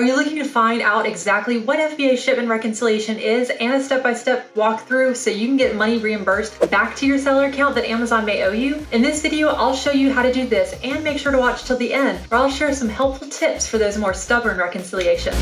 Are you looking to find out exactly what FBA shipment reconciliation is and a step-by-step walkthrough so you can get money reimbursed back to your seller account that Amazon may owe you? In this video, I'll show you how to do this, and make sure to watch till the end, where I'll share some helpful tips for those more stubborn reconciliations.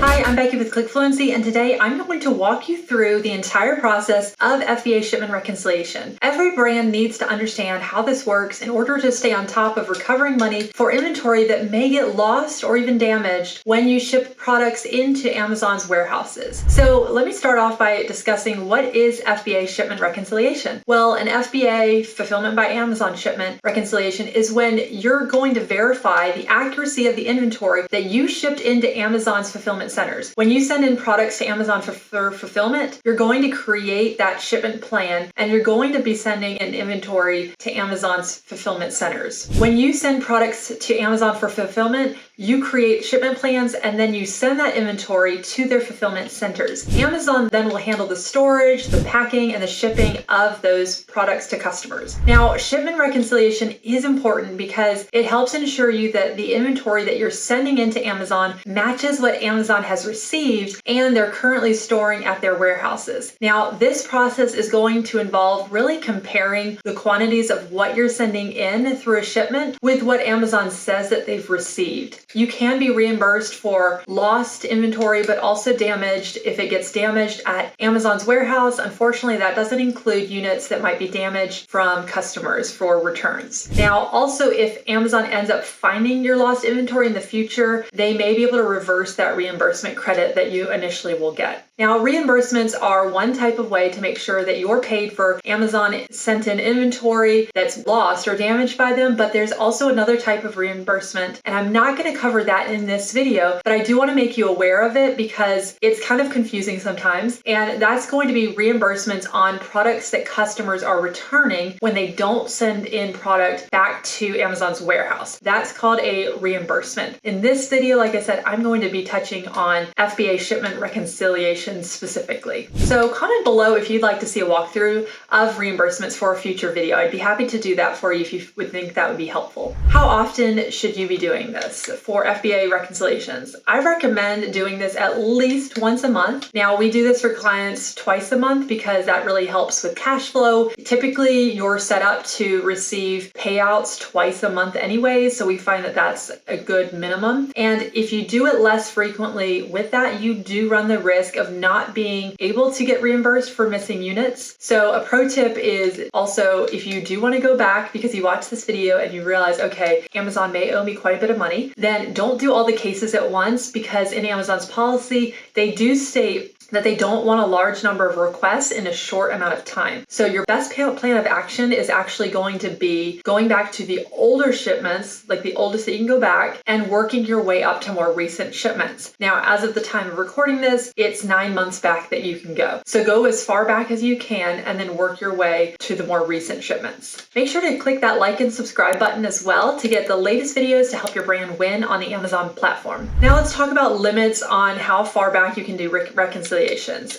Hi, I'm Becky with ClickFluency, and today I'm going to walk you through the entire process of FBA shipment reconciliation. Every brand needs to understand how this works in order to stay on top of recovering money for inventory that may get lost or even damaged when you ship products into Amazon's warehouses. So let me start off by discussing what is FBA shipment reconciliation. Well, an FBA, Fulfillment by Amazon shipment reconciliation, is when you're going to verify the accuracy of the inventory that you shipped into Amazon's fulfillment centers. When you send in products to Amazon for fulfillment, you're going to create that shipment plan, and you're going to be sending an inventory to Amazon's fulfillment centers. When you send products to Amazon for fulfillment, you create shipment plans, and then you send that inventory to their fulfillment centers. Amazon then will handle the storage, the packing, and the shipping of those products to customers. Now, shipment reconciliation is important because it helps ensure you that the inventory that you're sending into Amazon matches what Amazon has received and they're currently storing at their warehouses. Now, this process is going to involve really comparing the quantities of what you're sending in through a shipment with what Amazon says that they've received. You can be reimbursed for lost inventory, but also damaged if it gets damaged at Amazon's warehouse. Unfortunately, that doesn't include units that might be damaged from customers for returns. Now, also, if Amazon ends up finding your lost inventory in the future, they may be able to reverse that reimbursement credit that you initially will get. Now, reimbursements are one type of way to make sure that you're paid for Amazon sent in inventory that's lost or damaged by them, but there's also another type of reimbursement, and I'm not going to cover that in this video, but I do want to make you aware of it because it's kind of confusing sometimes, and that's going to be reimbursements on products that customers are returning when they don't send in product back to Amazon's warehouse. That's called a reimbursement. In this video, like I said, I'm going to be touching on FBA shipment reconciliation specifically. So comment below if you'd like to see a walkthrough of reimbursements for a future video. I'd be happy to do that for you if you would think that would be helpful. How often should you be doing this for FBA reconciliations? I recommend doing this at least once a month. Now, we do this for clients twice a month because that really helps with cash flow. Typically, you're set up to receive payouts twice a month anyway, so we find that that's a good minimum. And if you do it less frequently with that, you do run the risk of not being able to get reimbursed for missing units. So a pro tip is also, if you do want to go back because you watched this video and you realize, okay, Amazon may owe me quite a bit of money, then don't do all the cases at once, because in Amazon's policy, they do state that they don't want a large number of requests in a short amount of time. So your best plan of action is actually going to be going back to the older shipments, like the oldest that you can go back, and working your way up to more recent shipments. Now, as of the time of recording this, it's 9 months back that you can go. So go as far back as you can and then work your way to the more recent shipments. Make sure to click that like and subscribe button as well to get the latest videos to help your brand win on the Amazon platform. Now let's talk about limits on how far back you can do reconciliations.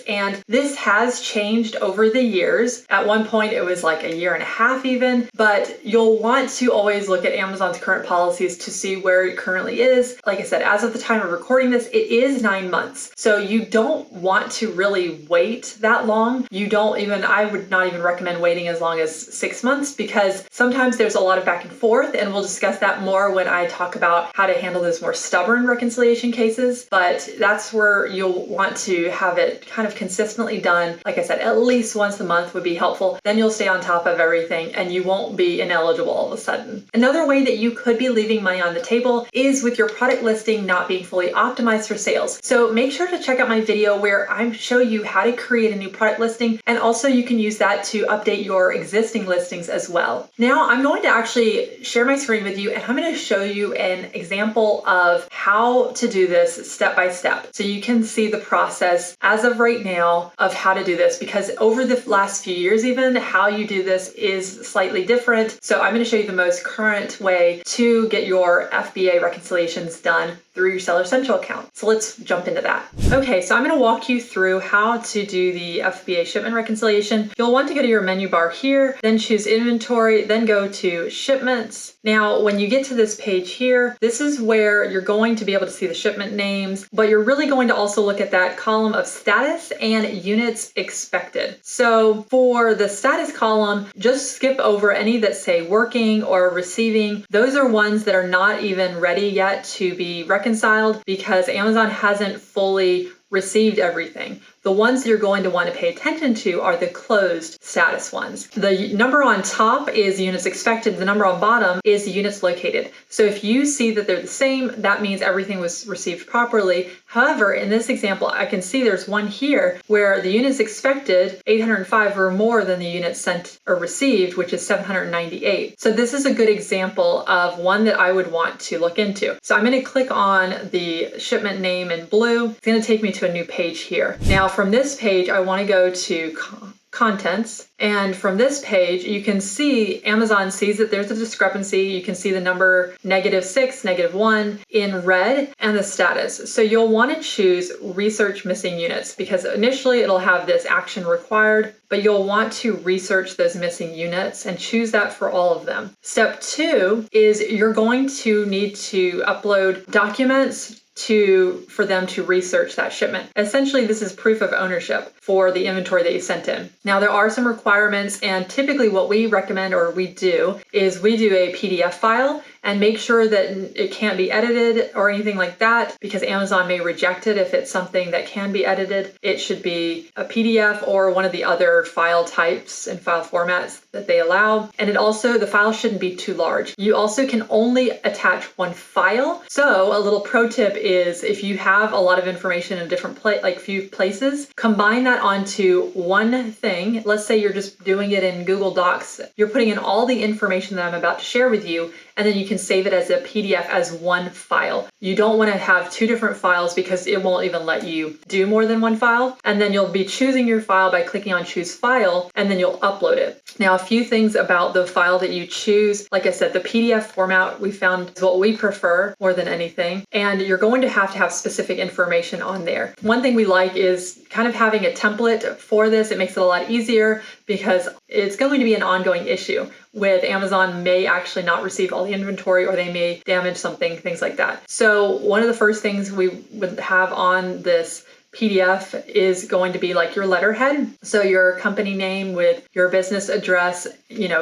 And this has changed over the years. At one point, it was like a year and a half even, but you'll want to always look at Amazon's current policies to see where it currently is. Like I said, as of the time of recording this, it is 9 months. So you don't want to really wait that long. I would not even recommend waiting as long as 6 months, because sometimes there's a lot of back and forth, and we'll discuss that more when I talk about how to handle those more stubborn reconciliation cases. But that's where you'll want to have it kind of consistently done. Like I said, at least once a month would be helpful. Then you'll stay on top of everything and you won't be ineligible all of a sudden. Another way that you could be leaving money on the table is with your product listing not being fully optimized for sales. So make sure to check out my video where I show you how to create a new product listing, and also you can use that to update your existing listings as well. Now I'm going to actually share my screen with you, and I'm going to show you an example of how to do this step by step so you can see the process as of right now of how to do this, because over the last few years even, how you do this is slightly different. So I'm going to show you the most current way to get your FBA reconciliations done through your Seller Central account. So let's jump into that. Okay, so I'm going to walk you through how to do the FBA shipment reconciliation. You'll want to go to your menu bar here, then choose inventory, then go to shipments. Now, when you get to this page here, this is where you're going to be able to see the shipment names, but you're really going to also look at that column of status and units expected. So for the status column, just skip over any that say working or receiving. Those are ones that are not even ready yet to be reconciled because Amazon hasn't fully received everything. The ones that you're going to want to pay attention to are the closed status ones. The number on top is units expected. The number on bottom is the units located. So if you see that they're the same, that means everything was received properly. However, in this example, I can see there's one here where the units expected, 805, were more than the units sent or received, which is 798. So this is a good example of one that I would want to look into. So I'm going to click on the shipment name in blue. It's going to take me to a new page here. Now, from this page, I want to go to contents. And from this page, you can see Amazon sees that there's a discrepancy. You can see the number -6, -1 in red and the status. So you'll want to choose research missing units because initially it'll have this action required, but you'll want to research those missing units and choose that for all of them. Step 2 is you're going to need to upload documents for them to research that shipment. Essentially, this is proof of ownership for the inventory that you sent in. Now, there are some requirements, and typically what we recommend or we do is we do a PDF file and make sure that it can't be edited or anything like that because Amazon may reject it if it's something that can be edited. It should be a PDF or one of the other file types and file formats that they allow. And the file shouldn't be too large. You also can only attach one file. So a little pro tip is if you have a lot of information in a different few places, combine that onto one thing. Let's say you're just doing it in Google Docs. You're putting in all the information that I'm about to share with you, and then you can save it as a PDF as one file. You don't want to have two different files because it won't even let you do more than one file. And then you'll be choosing your file by clicking on choose file, and then you'll upload it. Now, a few things about the file that you choose. Like I said, the PDF format we found is what we prefer more than anything. And you're going to have specific information on there. One thing we like is kind of having a template for this. It makes it a lot easier because it's going to be an ongoing issue with Amazon may actually not receive all the inventory or they may damage something, things like that. So one of the first things we would have on this PDF is going to be like your letterhead. So your company name with your business address,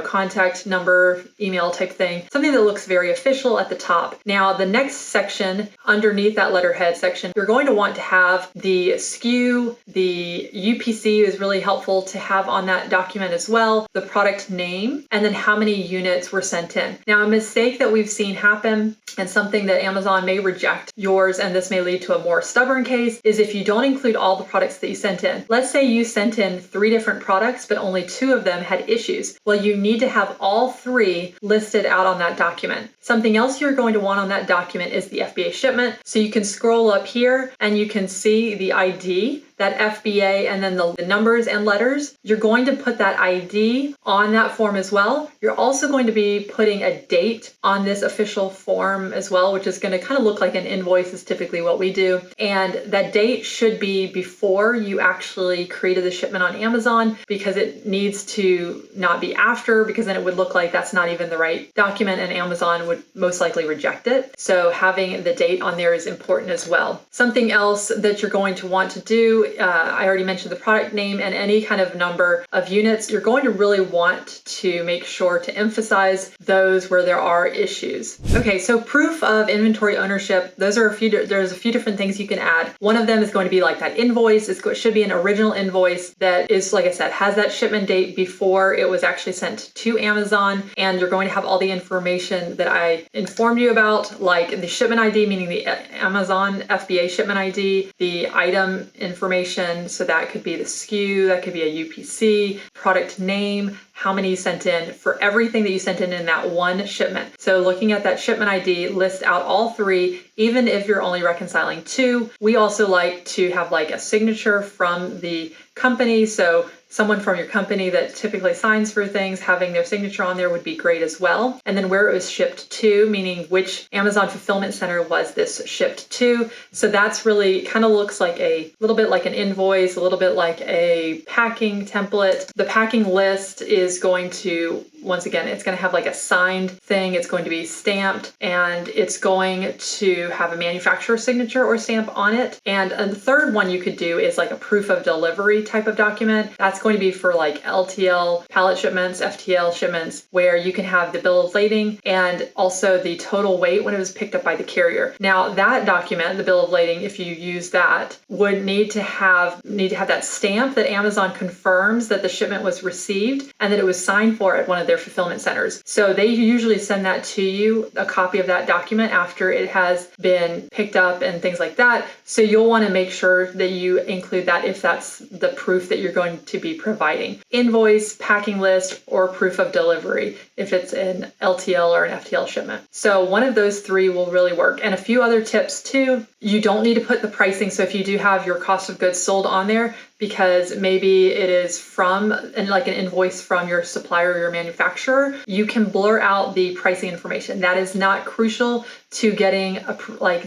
contact number, email type thing, something that looks very official at the top. Now, the next section underneath that letterhead section, you're going to want to have the SKU, the UPC is really helpful to have on that document as well, the product name, and then how many units were sent in. Now, a mistake that we've seen happen and something that Amazon may reject yours, and this may lead to a more stubborn case, is if you don't include all the products that you sent in. Let's say you sent in 3 different products, but only 2 of them had issues. Well, you need to have all 3 listed out on that document. Something else you're going to want on that document is the FBA shipment. So you can scroll up here and you can see the ID, that FBA, and then the numbers and letters. You're going to put that ID on that form as well. You're also going to be putting a date on this official form as well, which is going to kind of look like an invoice is typically what we do. And that date should be before you actually created the shipment on Amazon because it needs to not be after, because then it would look like that's not even the right document and Amazon would most likely reject it. So having the date on there is important as well. Something else that you're going to want to do, I already mentioned the product name and any kind of number of units. You're going to really want to make sure to emphasize those where there are issues. Okay, so proof of inventory ownership, there's a few different things you can add. One of them is going to be like that invoice. It should be an original invoice that is, like I said, has that shipment date before it was actually sent to Amazon. And you're going to have all the information that I informed you about, like the shipment ID, meaning the Amazon FBA shipment ID, the item information information. So that could be the SKU, that could be a UPC, product name, how many you sent in, for everything that you sent in that one shipment. So looking at that shipment ID, list out all three, even if you're only reconciling two. We also like to have like a signature from the company. So someone from your company that typically signs for things, having their signature on there would be great as well. And then where it was shipped to, meaning which Amazon fulfillment center was this shipped to. So that's really kind of looks like a little bit like an invoice, a little bit like a packing template. The packing list is going to, once again, it's going to have like a signed thing. It's going to be stamped, and it's going to have a manufacturer signature or stamp on it. And the third one you could do is like a proof of delivery type of document. That's going to be for like LTL pallet shipments, FTL shipments, where you can have the bill of lading and also the total weight when it was picked up by the carrier. Now that document, the bill of lading, if you use that, would need to have that stamp that Amazon confirms that the shipment was received and that it was signed for at one of their fulfillment centers. So they usually send that to you, a copy of that document, after it has been picked up and things like that. So you'll want to make sure that you include that if that's the proof that you're going to be providing. Invoice, packing list, or proof of delivery if it's an LTL or an FTL shipment. So one of those three will really work. And a few other tips too. You don't need to put the pricing. So if you do have your cost of goods sold on there, because maybe it is from like an invoice from your supplier or your manufacturer, you can blur out the pricing information. That is not crucial to getting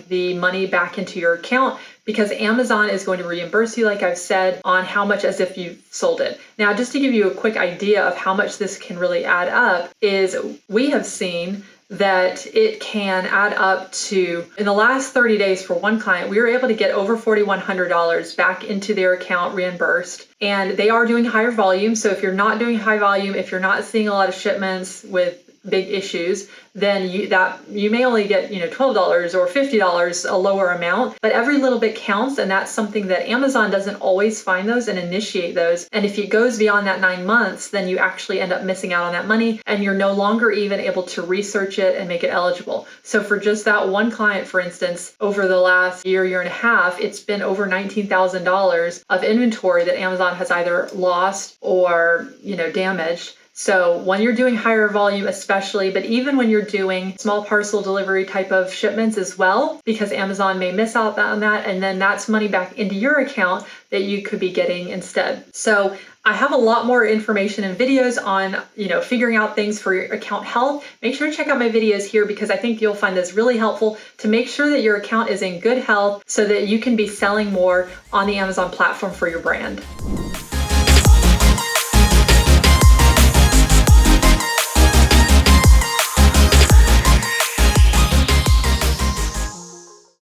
the money back into your account, because Amazon is going to reimburse you, like I've said, on how much as if you sold it. Now, just to give you a quick idea of how much this can really add up, is we have seen that it can add up to, in the last 30 days for one client, we were able to get over $4,100 back into their account reimbursed. And they are doing higher volume. So if you're not doing high volume, if you're not seeing a lot of shipments with big issues, then you may only get $12 or $50, a lower amount, but every little bit counts. And that's something that Amazon doesn't always find those and initiate those. And if it goes beyond that 9 months, then you actually end up missing out on that money, and you're no longer even able to research it and make it eligible. So for just that one client, for instance, over the last year and a half, it's been over $19,000 of inventory that Amazon has either lost or damaged. So when you're doing higher volume especially, but even when you're doing small parcel delivery type of shipments as well, because Amazon may miss out on that, and then that's money back into your account that you could be getting instead. So I have a lot more information and videos on, figuring out things for your account health. Make sure to check out my videos here, because I think you'll find this really helpful to make sure that your account is in good health so that you can be selling more on the Amazon platform for your brand.